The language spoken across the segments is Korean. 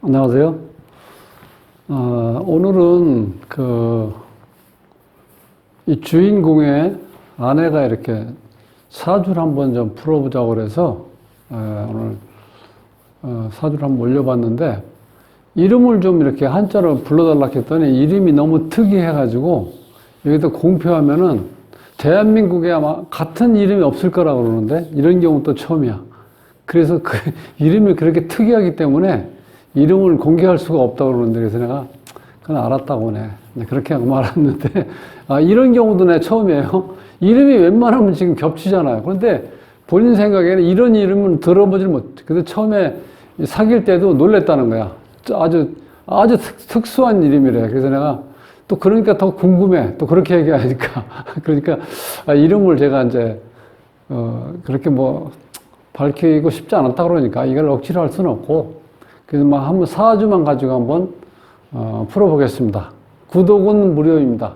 안녕하세요. 오늘은 이 주인공의 아내가 이렇게 사주를 한번 좀 풀어보자고 그래서 오늘 사주를 한번 올려봤는데, 이름을 좀 이렇게 한자로 불러달라 했더니 이름이 너무 특이해가지고 여기다 공표하면은 대한민국에 아마 같은 이름이 없을 거라고 그러는데, 이런 경우 또 처음이야. 그래서 그 이름이 그렇게 특이하기 때문에 이름을 공개할 수가 없다고 그러는데, 그래서 내가 그건 알았다고 그렇게 하고 말았는데, 이런 경우도 내 처음이에요. 이름이 웬만하면 지금 겹치잖아요. 그런데 본인 생각에는 이런 이름은 들어보질 못. 그래서 처음에 사귈 때도 놀랬다는 거야. 아주 특수한 이름이래. 그래서 내가 또 그러니까 더 궁금해. 또 그렇게 얘기하니까. 그러니까 이름을 제가 이제 그렇게 뭐 밝히고 싶지 않았다 그러니까 이걸 억지로 할 수는 없고, 그래서 막 한번 사주만 가지고 한번 풀어보겠습니다. 구독은 무료입니다.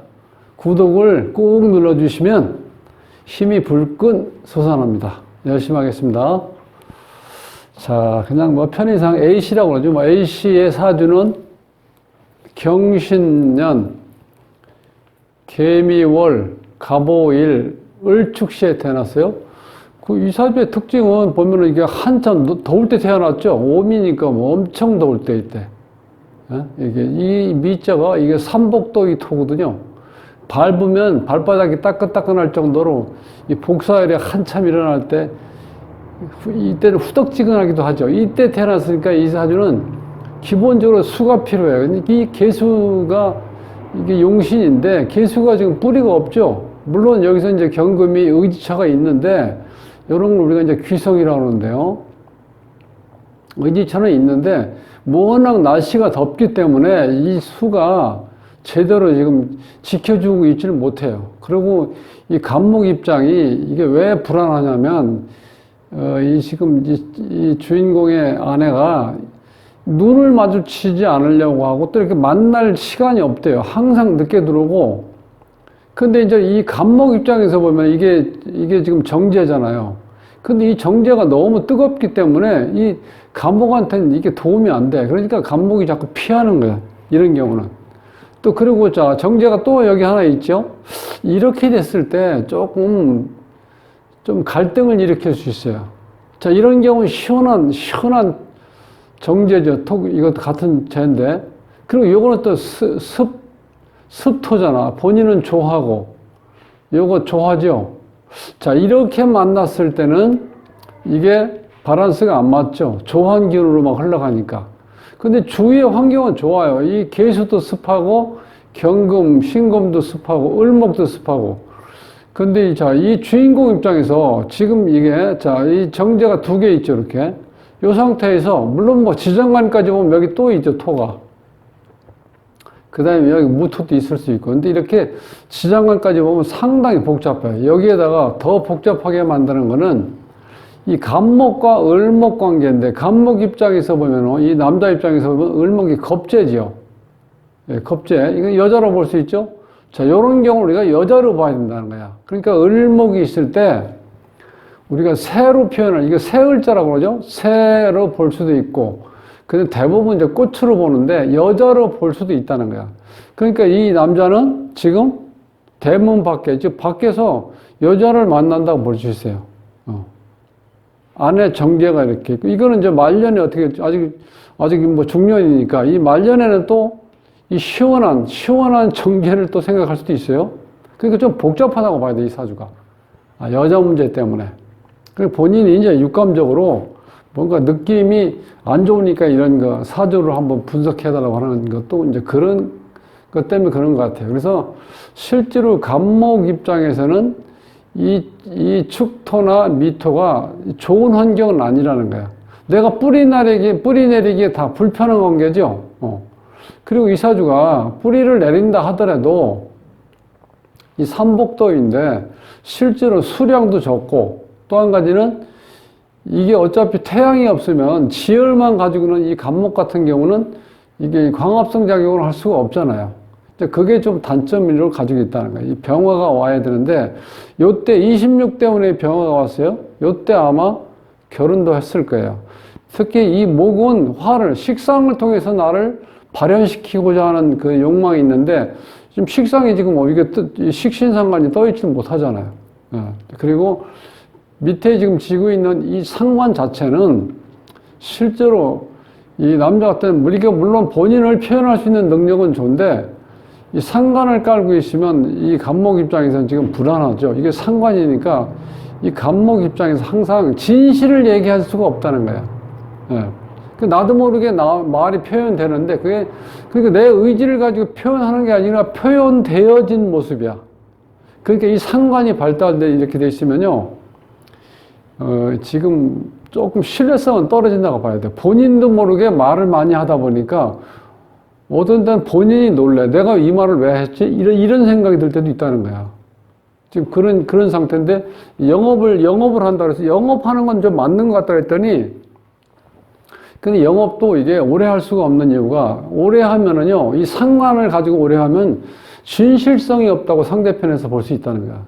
구독을 꾹 눌러주시면 힘이 불끈 솟아납니다. 열심히 하겠습니다. 자, 그냥 뭐 편의상 A씨라고 그러죠. 뭐 A씨의 사주는 경신년, 개미월, 갑오일, 을축시에 태어났어요. 이 사주의 특징은 보면은 이게 한참 더울 때 태어났죠. 오미니까 뭐 엄청 더울 때 이때. 이게 이 미자가 이게 삼복도이 토거든요. 밟으면 발바닥이 따끈따끈할 정도로 이 복사열이 한참 일어날 때, 이때는 후덕지근하기도 하죠. 이때 태어났으니까 이 사주는 기본적으로 수가 필요해요. 이 개수가 이게 용신인데 개수가 지금 뿌리가 없죠. 물론 여기서 이제 경금이 의지처가 있는데, 이런 걸 우리가 이제 귀성이라고 하는데요. 의지처는 있는데 워낙 날씨가 덥기 때문에 이 수가 제대로 지금 지켜주고 있지를 못해요. 그리고 이 간목 입장이 이게 왜 불안하냐면, 이 주인공의 아내가 눈을 마주치지 않으려고 하고 또 이렇게 만날 시간이 없대요. 항상 늦게 들어오고. 근데 이제 이 간목 입장에서 보면 이게 지금 정제잖아요. 근데 이 정제가 너무 뜨겁기 때문에 이 간목한테는 이게 도움이 안 돼. 그러니까 간목이 자꾸 피하는 거야. 이런 경우는. 또 그리고 자, 정제가 또 여기 하나 있죠. 이렇게 됐을 때 조금 좀 갈등을 일으킬 수 있어요. 자, 이런 경우는 시원한 정제죠. 이것도 같은 재인데. 그리고 요거는 또 습토잖아. 본인은 조하고, 요거 조하죠. 자, 이렇게 만났을 때는 이게 밸런스가 안 맞죠. 조한기운으로 막 흘러가니까. 근데 주위의 환경은 좋아요. 이 개수도 습하고, 경금, 신금도 습하고, 을목도 습하고. 근데 자, 이 주인공 입장에서 지금 이게, 자, 이 정제가 두 개 있죠, 이렇게. 이 상태에서, 물론 뭐 지정관까지 보면 여기 또 있죠, 토가. 그 다음에 여기 무토도 있을 수 있고. 근데 이렇게 지정관까지 보면 상당히 복잡해요. 여기에다가 더 복잡하게 만드는 거는 이 간목과 을목 관계인데, 간목 입장에서 보면, 이 남자 입장에서 보면 을목이 겁재지요. 예, 겁재. 이거 여자로 볼 수 있죠? 자, 요런 경우를 우리가 여자로 봐야 된다는 거야. 그러니까 을목이 있을 때, 우리가 새로 표현을, 이거 새을자라고 그러죠? 새로 볼 수도 있고, 근데 대부분 이제 꽃으로 보는데, 여자로 볼 수도 있다는 거야. 그러니까 이 남자는 지금 대문 밖에, 즉, 밖에서 여자를 만난다고 볼 수 있어요. 안에 정제가 이렇게 있고, 이거는 이제 말년에 어떻게, 아직 뭐 중년이니까, 이 말년에는 또 이 시원한 정제를 또 생각할 수도 있어요. 그러니까 좀 복잡하다고 봐야 돼, 이 사주가. 여자 문제 때문에. 그리고 본인이 이제 육감적으로 뭔가 느낌이 안 좋으니까 이런 거, 사주를 한번 분석해달라고 하는 것도 이제 그런 것 때문에 그런 것 같아요. 그래서 실제로 간목 입장에서는 이 축토나 미토가 좋은 환경은 아니라는 거야. 내가 뿌리 내리기에 다 불편한 관계죠. 그리고 이 사주가 뿌리를 내린다 하더라도 이 삼복도인데 실제로 수량도 적고, 또 한 가지는 이게 어차피 태양이 없으면 지열만 가지고는 이 간목 같은 경우는 이게 광합성 작용을 할 수가 없잖아요. 그게 좀 단점을 가지고 있다는 거예요. 이 병화가 와야 되는데, 요때 26 때문에 병화가 왔어요. 요때 아마 결혼도 했을 거예요. 특히 이 목은 화를, 식상을 통해서 나를 발현시키고자 하는 그 욕망이 있는데, 지금 식상이 지금 이게 식신상관이 떠있지 못하잖아요. 그리고 밑에 지금 지고 있는 이 상관 자체는 실제로 이 남자 같은, 이게 물론 본인을 표현할 수 있는 능력은 좋은데, 이 상관을 깔고 있으면 이 간목 입장에서는 지금 불안하죠. 이게 상관이니까 이 간목 입장에서 항상 진실을 얘기할 수가 없다는 거야. 나도 모르게 말이 표현되는데, 그러니까 내 의지를 가지고 표현하는 게 아니라 표현되어진 모습이야. 그러니까 이 상관이 발달돼 이렇게 돼 있으면요, 지금 조금 신뢰성은 떨어진다고 봐야 돼. 본인도 모르게 말을 많이 하다 보니까 어떤 때는 본인이 놀래. 내가 이 말을 왜 했지? 이런 생각이 들 때도 있다는 거야. 지금 그런 상태인데, 영업을 한다 그래서 영업하는 건 좀 맞는 것 같다 그랬더니, 근데 영업도 이게 오래 할 수가 없는 이유가, 오래 하면은요, 이 상관을 가지고 오래 하면 진실성이 없다고 상대편에서 볼 수 있다는 거야.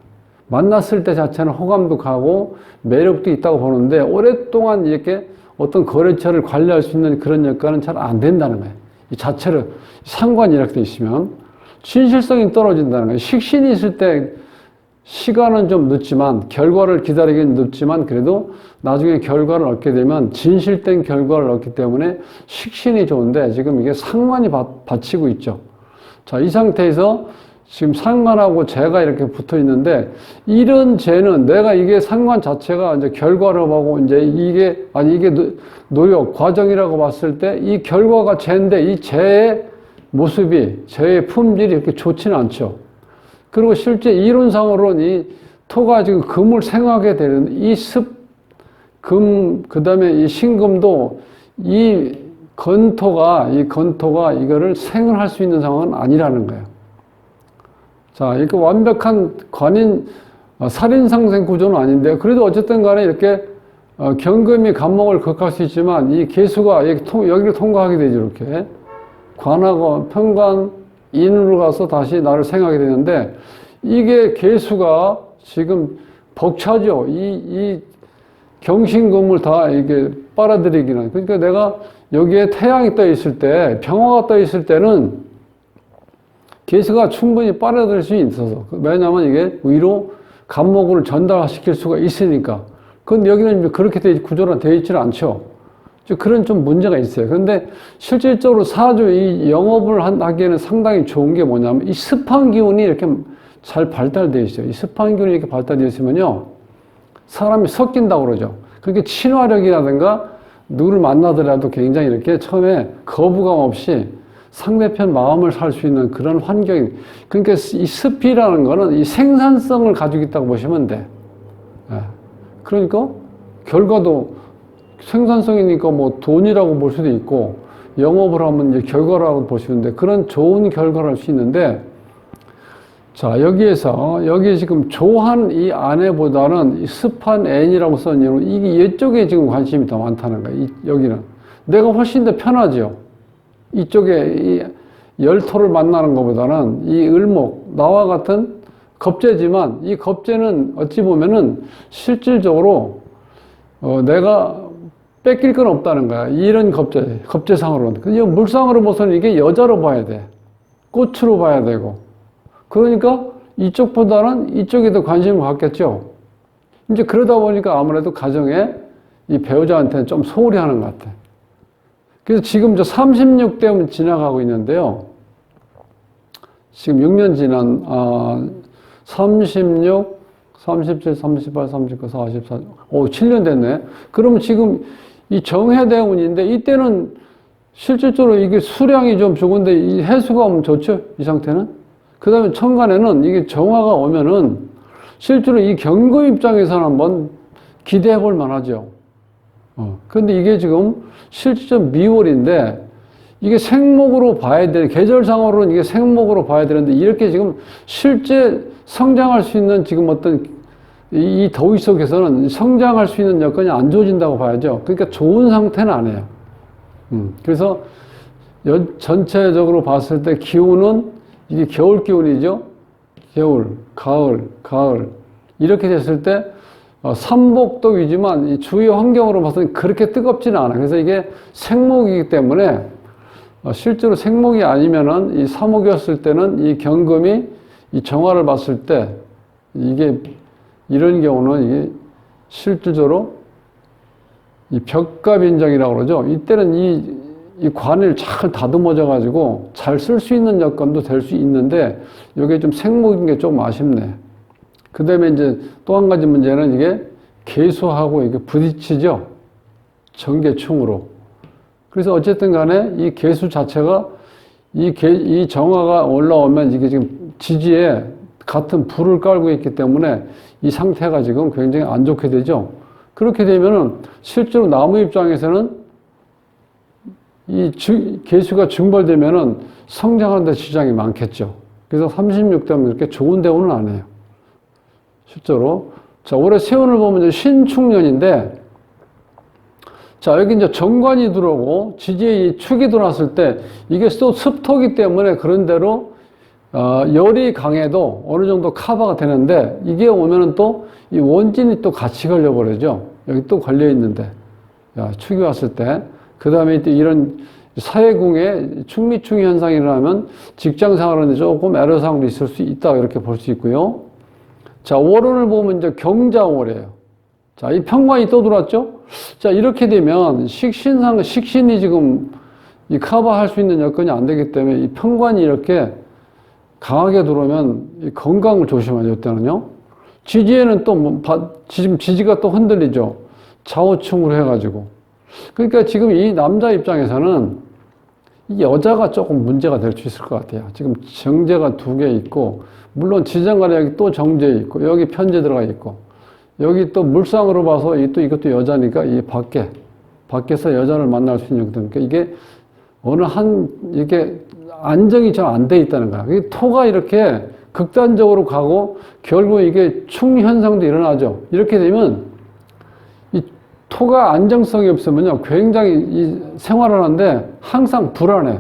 만났을 때 자체는 호감도 가고 매력도 있다고 보는데, 오랫동안 이렇게 어떤 거래처를 관리할 수 있는 그런 역할은 잘 안 된다는 거예요. 이 자체를, 상관이 이렇게 돼 있으면 진실성이 떨어진다는 거예요. 식신이 있을 때 시간은 좀 늦지만, 결과를 기다리기는 늦지만, 그래도 나중에 결과를 얻게 되면 진실된 결과를 얻기 때문에 식신이 좋은데, 지금 이게 상관이 받치고 있죠. 자, 이 상태에서 지금 상관하고 재가 이렇게 붙어 있는데, 이런 재는 내가 이게 상관 자체가 이제 결과를 하고 이제 이게 노력, 과정이라고 봤을 때 이 결과가 재인데, 이 재의 모습이, 재의 품질이 이렇게 좋지는 않죠. 그리고 실제 이론상으로는 이 토가 지금 금을 생하게 되는 이 금, 그 다음에 이 신금도 이 건토가 이거를 생을 할 수 있는 상황은 아니라는 거예요. 자, 이렇게 완벽한 살인상생 구조는 아닌데, 그래도 어쨌든 간에 이렇게 경금이 간목을 극할 수 있지만, 이 계수가 여기를 통과하게 되죠, 이렇게. 관하고 편관, 인으로 가서 다시 나를 생하게 되는데, 이게 계수가 지금 벅차죠. 이 경신금을 다 이게 빨아들이기는. 그러니까 내가 여기에 태양이 떠 있을 때, 병화가 떠 있을 때는 계수가 충분히 빨아들일 수 있어서. 왜냐하면 이게 위로 간목을 전달시킬 수가 있으니까. 근데 여기는 그렇게 구조가 되어 있지는 않죠. 그런 좀 문제가 있어요. 그런데 실질적으로 사주 이 영업을 하기에는 상당히 좋은 게 뭐냐면, 이 습한 기운이 이렇게 잘 발달되어 있어요. 이 습한 기운이 이렇게 발달되어 있으면요, 사람이 섞인다고 그러죠. 그렇게 친화력이라든가 누구를 만나더라도 굉장히 이렇게 처음에 거부감 없이 상대편 마음을 살 수 있는 그런 환경이, 그러니까 이 습이라는 거는 이 생산성을 가지고 있다고 보시면 돼. 그러니까 결과도 생산성이니까 뭐 돈이라고 볼 수도 있고, 영업을 하면 이제 결과라고 볼 수 있는데, 그런 좋은 결과를 할 수 있는데, 자, 여기 지금 조한 이 아내보다는 이 습한 N이라고 썼는 이유는 이게 이쪽에 지금 관심이 더 많다는 거야. 여기는. 내가 훨씬 더 편하죠. 이쪽에 이 열토를 만나는 것보다는 이 을목, 나와 같은 겁재지만, 이 겁재는 어찌 보면은 실질적으로 내가 뺏길 건 없다는 거야. 이런 겁재상으로는. 근데 물상으로 보서는 이게 여자로 봐야 돼. 꽃으로 봐야 되고. 그러니까 이쪽보다는 이쪽에 더 관심을 갖겠죠. 이제 그러다 보니까 아무래도 가정에 이 배우자한테는 좀 소홀히 하는 것 같아. 그래서 지금 36대 지나가고 있는데요. 지금 6년 지난, 36, 37, 38, 39, 44, 7년 됐네. 그러면 지금 이 정해대운인데, 이때는 실질적으로 이게 수량이 좀 적은데 이 해수가 오면 좋죠, 이 상태는. 그 다음에 천간에는 이게 정화가 오면은 실제로 이 경금 입장에서는 한번 기대해 볼 만하죠. 근데 이게 지금 실질적 미월인데, 이게 생목으로 봐야 돼. 계절상으로는 이게 생목으로 봐야 되는데, 이렇게 지금 실제 성장할 수 있는 지금 어떤 이 더위 속에서는 성장할 수 있는 여건이 안 좋아진다고 봐야죠. 그러니까 좋은 상태는 아니에요. 그래서 전체적으로 봤을 때 기운은 이게 겨울 기운이죠. 겨울, 가을. 이렇게 됐을 때, 삼복덕이지만 이 주위 환경으로 봐서는 그렇게 뜨겁지는 않아요. 그래서 이게 생목이기 때문에 실제로 생목이 아니면은 이 사목이었을 때는 이 경금이 이 정화를 봤을 때 이게 이런 경우는 이게 실질적으로 이 벽갑인정이라고 그러죠. 이때는 이 관을 잘 다듬어져 가지고 잘 쓸 수 있는 여건도 될 수 있는데 이게 좀 생목인 게 좀 아쉽네. 그 다음에 이제 또 한 가지 문제는 이게 개수하고 이게 부딪히죠. 정계충으로. 그래서 어쨌든 간에 이 개수 자체가 이 정화가 올라오면 이게 지금 지지에 같은 불을 깔고 있기 때문에 이 상태가 지금 굉장히 안 좋게 되죠. 그렇게 되면은 실제로 나무 입장에서는 이 개수가 증발되면은 성장하는 데 지장이 많겠죠. 그래서 36대면 그렇게 좋은 대우는 안 해요. 실제로. 자, 올해 세운을 보면 이제 신축년인데, 자, 여기 이제 정관이 들어오고 지지에 이 축이 들어왔을 때 이게 또 습토기 때문에 그런 대로 열이 강해도 어느 정도 커버가 되는데 이게 오면은 또 이 원진이 또 같이 걸려버리죠. 여기 또 걸려 있는데. 야, 축이 왔을 때. 그 다음에 또 이런 사회궁에 축미충 현상이 일어나면 직장 생활하는데 조금 애로사항도 있을 수 있다. 이렇게 볼 수 있고요. 자, 월운을 보면 이제 경자월이에요. 자, 이 편관이 또 들어왔죠? 자, 이렇게 되면 식신이 지금 이 커버할 수 있는 여건이 안 되기 때문에 이 편관이 이렇게 강하게 들어오면 이 건강을 조심하죠, 이때는요. 지지에는 또 지금 지지가 또 흔들리죠. 좌우충으로 해가지고. 그러니까 지금 이 남자 입장에서는 이 여자가 조금 문제가 될 수 있을 것 같아요. 지금 정제가 2개 있고, 물론 지정간에 여기 또 정제 있고, 여기 편제 들어가 있고, 여기 또 물상으로 봐서 이것도 여자니까 이 밖에서 여자를 만날 수 있는 거니까 이게 이게 안정이 좀 안 돼 있다는 거야. 이 토가 이렇게 극단적으로 가고 결국 이게 충 현상도 일어나죠. 이렇게 되면 이 토가 안정성이 없으면요. 굉장히 이 생활을 하는데 항상 불안해.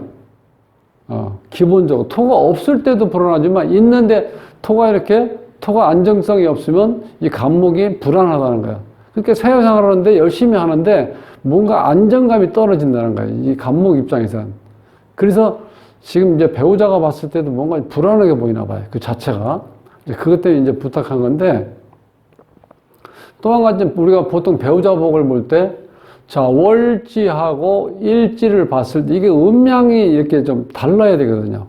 기본적으로. 토가 없을 때도 불안하지만 있는데 토가 안정성이 없으면 이 간목이 불안하다는 거야. 그러니까 사회생활을 하는데 열심히 하는데 뭔가 안정감이 떨어진다는 거야. 이 간목 입장에서는. 그래서 지금 이제 배우자가 봤을 때도 뭔가 불안하게 보이나 봐요. 그 자체가. 그것 때문에 이제 부탁한 건데 또 한 가지 우리가 보통 배우자 복을 볼 때 자, 월지하고 일지를 봤을 때 이게 음양이 이렇게 좀 달라야 되거든요.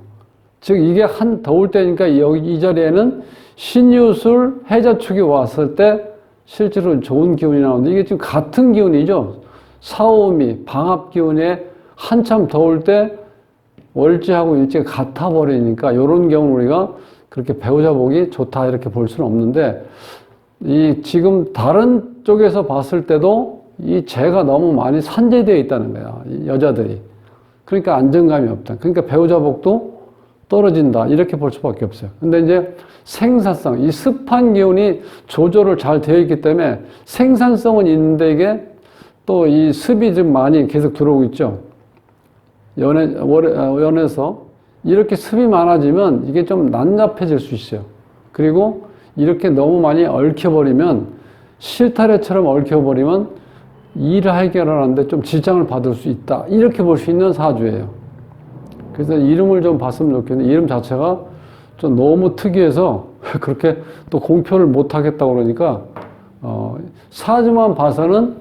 즉 이게 더울 때니까 여기 이 자리에는 신유술 해자축이 왔을 때 실제로 좋은 기운이 나오는데 이게 지금 같은 기운이죠. 사오미 방합 기운에 한참 더울 때 월지하고 일지가 같아 버리니까 이런 경우 우리가 그렇게 배우자 복이 좋다 이렇게 볼 수는 없는데 지금 다른 쪽에서 봤을 때도 이 재가 너무 많이 산재되어 있다는 거야. 이 여자들이. 그러니까 안정감이 없다. 그러니까 배우자 복도 떨어진다. 이렇게 볼 수밖에 없어요. 근데 이제 생산성, 이 습한 기운이 조절을 잘 되어 있기 때문에 생산성은 있는데 이게 또 이 습이 좀 많이 계속 들어오고 있죠. 연에서 이렇게 습이 많아지면 이게 좀 난잡해질 수 있어요. 그리고 이렇게 너무 많이 얽혀버리면 실타래처럼 얽혀버리면 일을 해결하는데 좀 지장을 받을 수 있다. 이렇게 볼 수 있는 사주예요. 그래서 이름을 좀 봤으면 좋겠는데 이름 자체가 좀 너무 특이해서 그렇게 또 공표를 못 하겠다고 그러니까 사주만 봐서는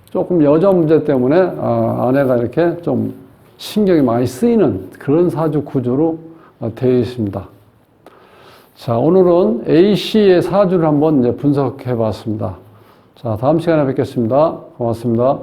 조금 여자 문제 때문에 아내가 이렇게 좀 신경이 많이 쓰이는 그런 사주 구조로 되어 있습니다. 자, 오늘은 A씨의 사주를 한번 이제 분석해 봤습니다. 자, 다음 시간에 뵙겠습니다. 고맙습니다.